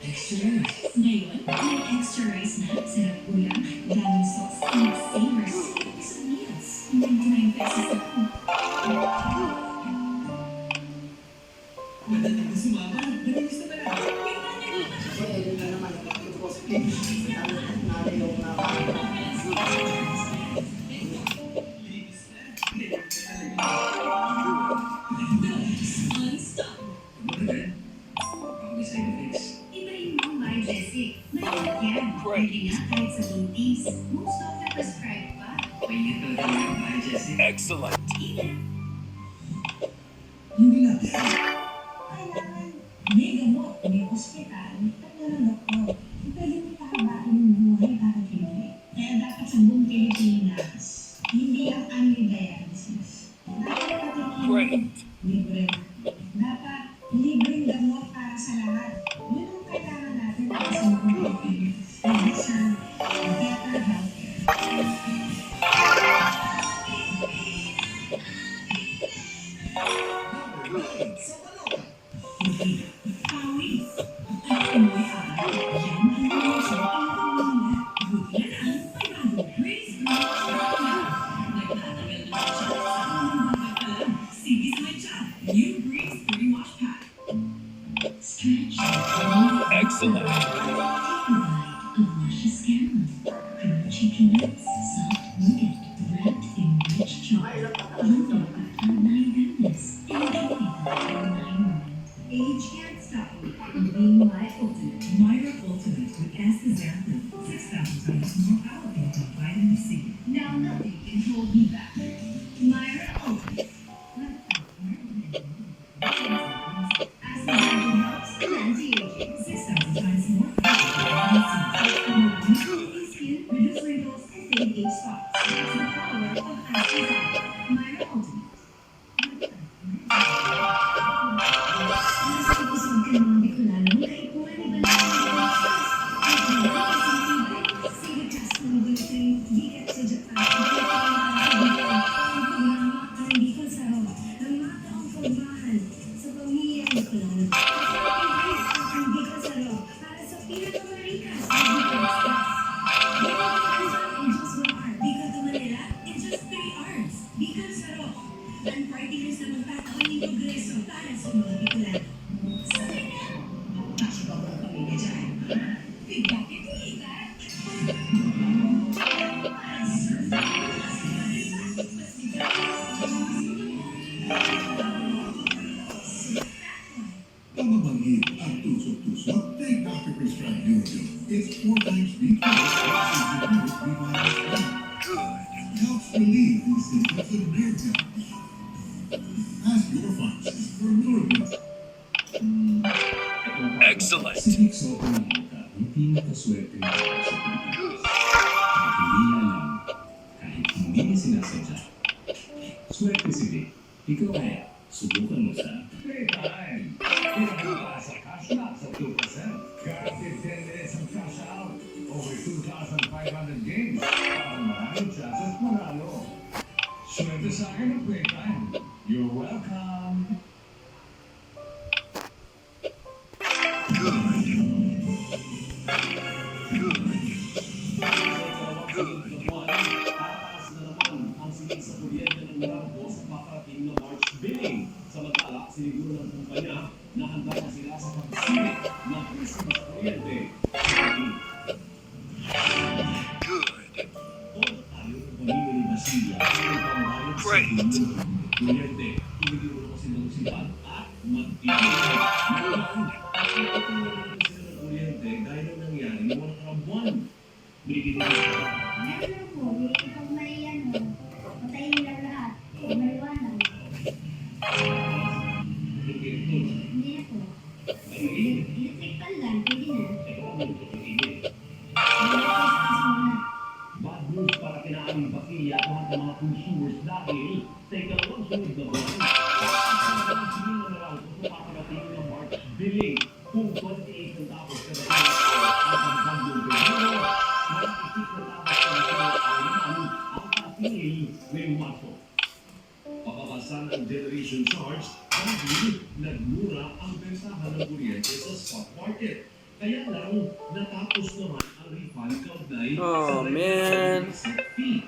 Extra rice. Ngayon, may extra rice na, sarap ulam, daming sauce, and savors. Sa meals, 99 pesos lang. Madaling na sumama, nalinis na pala. Yun na naman, ito po sa English. Sa lahat na ayaw na Excellent. Hindi natin. Kailangan may gamot, may ospital, at nanonokot. Pwede mo pahabain yung buhay para hindi. Kaya dapat sa buong Pilipinas, hindi ang only dialysis. Dapat Great. libre. Dapat libreng gamot para sa lahat. Yun ang kailangan natin para sa buong Pilipinas. Para sa better healthcare. Excellent. Age can't stop me from being my ultimate. Myra Ultimate with astaxanthin, 6,000 times more powerful than vitamin C. Now nothing can hold me back. Myra Ultimate. Astaxanthin helps anti-aging, 6,000 times more powerful than vitamin C. Good. Skin, reduce wrinkles, and fade age spots. That's the power of astaxanthin. Myra Ultimate. Ang party list na magtataon ng kongreso para sa mga Bicolano. Sabay na! Pasok ako ang pamilya dyan. Bakit ulitat? Pamabangin ang tusok-tusok kay Dr. Prescribed Nudo. It's 4 times helps relieve the symptoms of nerve damage. Ask your pharmacist for Nurofen. Excellent. Si Rick Soto ng Luka, ang pinakaswerte na sa Pilipinas. At hindi niya alam, kahit hindi niya sinasadya. Swerte si Rick. Ikaw kaya, subukan mo sa Playtime. Pinakaba sa cash back sa 2%. Kahit 10 minutes ang cash out. Over 2,500 games. Para maraming chances manalo. Swerte sa akin ng Playtime. You're welcome. Tataas na naman ang singil sa kuryente ng Meralco sa paparating na March billing. Samantala, siniguro ng kumpanya na handa na sila sa pag-silip ng presyo sa kuryente. Kung tayo ng pamilya ni Basilia, ang pambayad sa kuryente, tiniguro kasi ng sipan at magtitigan. Nakakatulong sila ng kuryente dahil ang nangyari ng mga karambuan. Binigyan nila Ano po, pag may patayin nila lahat. Pag maliwanag. Hindi na po. Electric pan lang, pwede na. Bad news para kina aming Basilia at lahat ng mga consumers dahil sa ikalawang sunod na buwan, ang singil na Meralco sa paparating ng March billing kung 28 centavos kada ang pagbagyong bilhin. Mag-isip na tapos sa ang pasingil ngayong Marso. Pababa nabawasan ang generation charge dahil nagmura ang bentahan ng kuryente sa spot market. Kaya lang, natapos naman ang refund kaugnay Oh, sa man. reset fee.